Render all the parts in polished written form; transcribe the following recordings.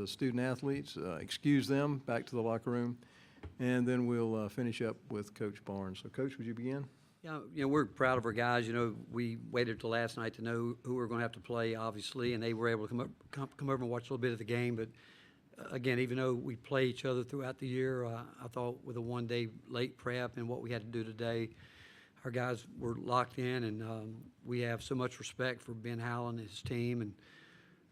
the student athletes, excuse them back to the locker room, and then we'll finish up with Coach Barnes. So, Coach, would you begin? Yeah, we're proud of our guys. We waited till last night to know who we were going to have to play, obviously, and they were able to come over and watch a little bit of the game. But again, even though we play each other throughout the year, I thought with a one-day late prep and what we had to do today, our guys were locked in, and we have so much respect for Ben Howland and his team and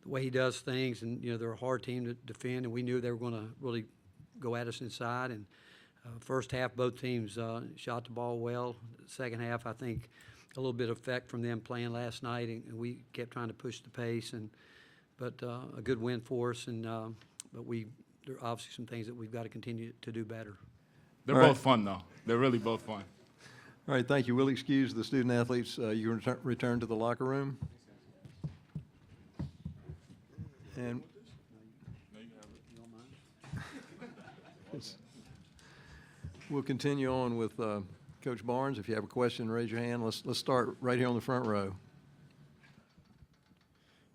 the way he does things. And they're a hard team to defend, and we knew they were going to really go at us inside. And first half, both teams shot the ball well. Second half, I think a little bit of effect from them playing last night, and we kept trying to push the pace. But a good win for us, and but there are obviously some things that we've got to continue to do better. They're both fun, though. They're really both fun. All right, thank you. We'll excuse the student athletes. You can return to the locker room. And we'll continue on with Coach Barnes. If you have a question, raise your hand. Let's start right here on the front row.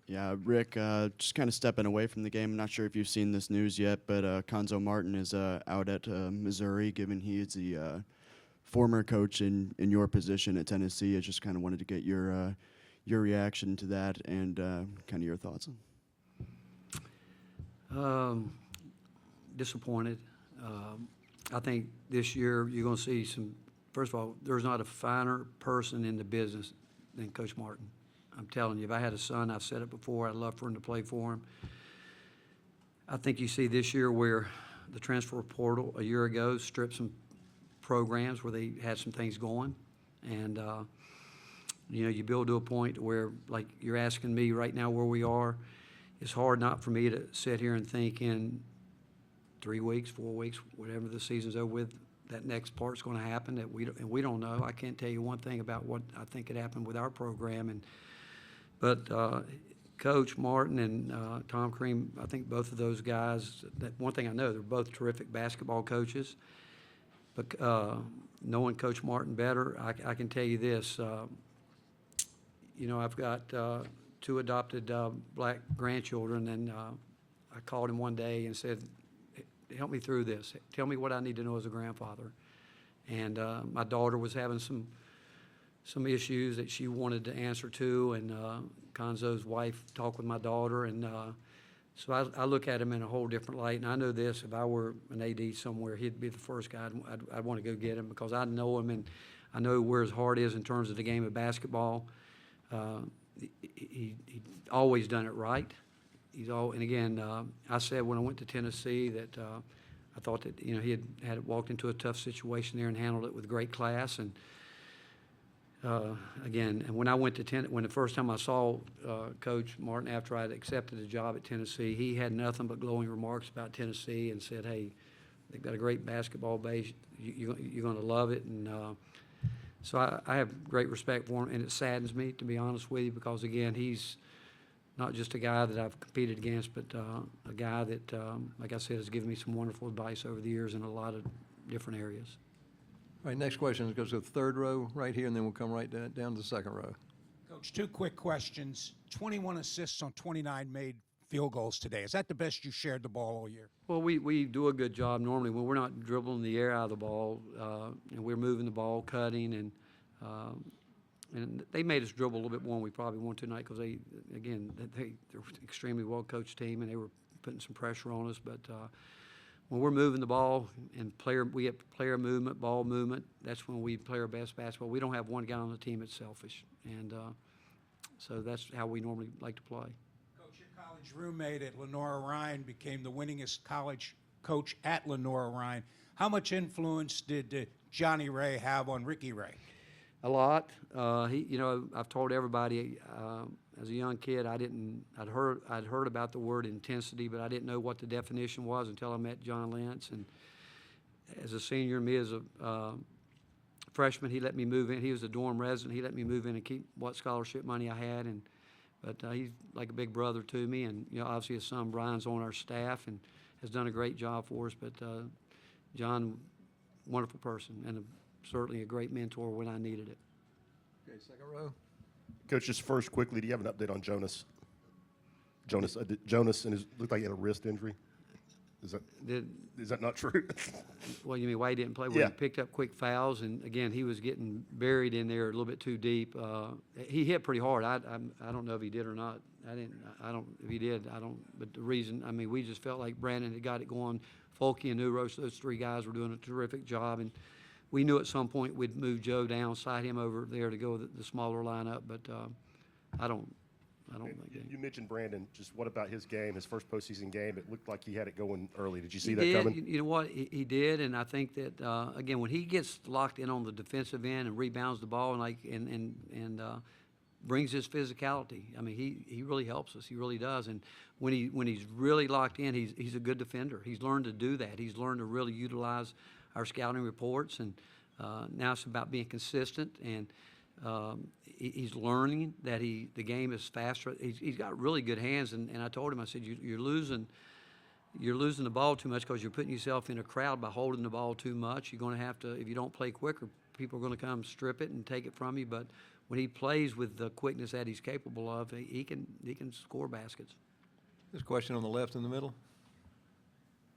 Yeah, Rick, just kind of stepping away from the game. I'm not sure if you've seen this news yet, but Conzo Martin is out at Missouri, given he is the former coach in your position at Tennessee. I just kind of wanted to get your reaction to that and kind of your thoughts. Disappointed. I think this year you're going to see some. First of all, there's not a finer person in the business than Coach Martin. I'm telling you, if I had a son, I've said it before, I'd love for him to play for him. I think you see this year where the transfer portal a year ago stripped some programs where they had some things going. And, you build to a point where, like you're asking me right now where we are, it's hard not for me to sit here and think in 3 weeks, 4 weeks, whatever the season's over with, that next part's going to happen that we don't know. I can't tell you one thing about what I think could happen with our program. But Coach Martin and Tom Cream, I think both of those guys, that one thing I know, they're both terrific basketball coaches. But knowing Coach Martin better, I can tell you this. I've got 2 adopted black grandchildren, and I called him one day and said, help me through this. Tell me what I need to know as a grandfather. And my daughter was having some issues that she wanted to answer to, and Conzo's wife talked with my daughter, and so I look at him in a whole different light. And I know this: if I were an AD somewhere, he'd be the first guy I'd want to go get him, because I know him and I know where his heart is in terms of the game of basketball. He's always done it right. And again, I said when I went to Tennessee that I thought that he had walked into a tough situation there and handled it with great class. And again, and when I went to when the first time I saw Coach Martin after I had accepted a job at Tennessee, he had nothing but glowing remarks about Tennessee and said, "Hey, they've got a great basketball base. You're going to love it." And so I have great respect for him, and it saddens me, to be honest with you, because again, he's not just a guy that I've competed against, but a guy that, like I said, has given me some wonderful advice over the years in a lot of different areas. All right, next question goes to the third row right here, and then we'll come right down to the second row. Coach, 2 quick questions. 21 assists on 29 made field goals today. Is that the best you shared the ball all year? Well, we do a good job normally when we're not dribbling the air out of the ball, and we're moving the ball, cutting, and they made us dribble a little bit more than we probably want tonight, because they're an extremely well-coached team, and they were putting some pressure on us. But when we're moving the ball and we have player movement, ball movement, that's when we play our best basketball. We don't have one guy on the team that's selfish, and so that's how we normally like to play. Coach, your college roommate at Lenora Ryan became the winningest college coach at Lenora Ryan. How much influence did Johnny Ray have on Ricky Ray? A lot. I've told everybody as a young kid, I'd heard about the word intensity, but I didn't know what the definition was until I met John Lentz. And as a senior, me as a freshman, he let me move in. He was a dorm resident. He let me move in and keep what scholarship money I had. But he's like a big brother to me. And obviously his son Brian's on our staff and has done a great job for us. But John, wonderful person, and certainly a great mentor when I needed it. Okay, second row. Coach, just first quickly, do you have an update on Jonas? Jonas, Jonas, and looked like he had a wrist injury. Is Did, that not true? well, you mean why he didn't play? Well, Yeah. he picked up quick fouls, and again, he was getting buried in there a little bit too deep. He hit pretty hard. I don't know if he did or not. I don't, if he did, I don't, but the reason, I mean, we just felt like Brandon had got it going. Folky and Neuros, those three guys were doing a terrific job, and we knew at some point we'd move Joe down, slide him over there to go with the smaller lineup, but I don't think. You mentioned Brandon. Just what about his game, his first postseason game? It looked like he had it going early. Did you see He that did. coming? You know what? He did, and I think that again, when he gets locked in on the defensive end and rebounds the ball and brings his physicality, I mean, he really helps us. He really does. And when he's really locked in, he's a good defender. He's learned to do that. He's learned to really utilize our scouting reports, and now it's about being consistent. And he's learning that the game is faster. He's got really good hands, and I told him, I said, you're losing the ball too much because you're putting yourself in a crowd by holding the ball too much. You're going to have to, if you don't play quicker, people are going to come strip it and take it from you. But when he plays with the quickness that he's capable of, he can score baskets. There's a question on the left in the middle.